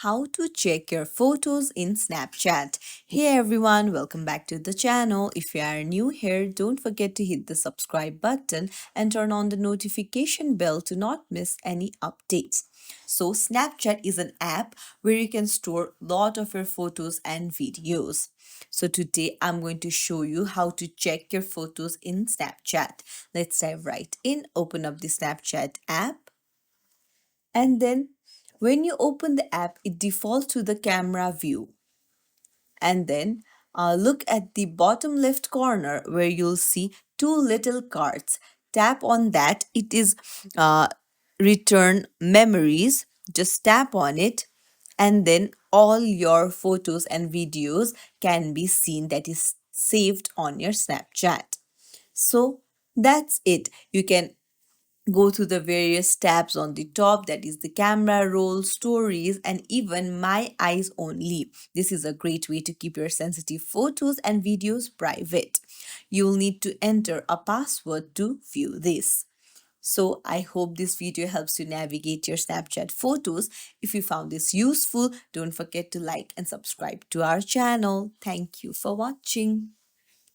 how to check your photos in Snapchat. Hey everyone, welcome back to the channel. If you are new here, don't forget to hit the subscribe button and turn on the notification bell to not miss any updates. So Snapchat is an app where you can store a lot of your photos and videos. So today I'm going to show you how to check your photos in Snapchat. Let's dive right in. Open up the Snapchat app. And then when you open the app, it defaults to the camera view. And then look at the bottom left corner where you'll see two little cards. Tap on that. It is return memories. Just tap on it. And then all your photos and videos can be seen that is saved on your Snapchat. So that's it. You can go to the various tabs on the top, that is the camera roll, stories, and even my eyes only. This is a great way to keep your sensitive photos and videos private. You'll need to enter a password to view this. So I hope this video helps you navigate your Snapchat photos. If you found this useful, don't forget to like and subscribe to our channel. Thank you for watching.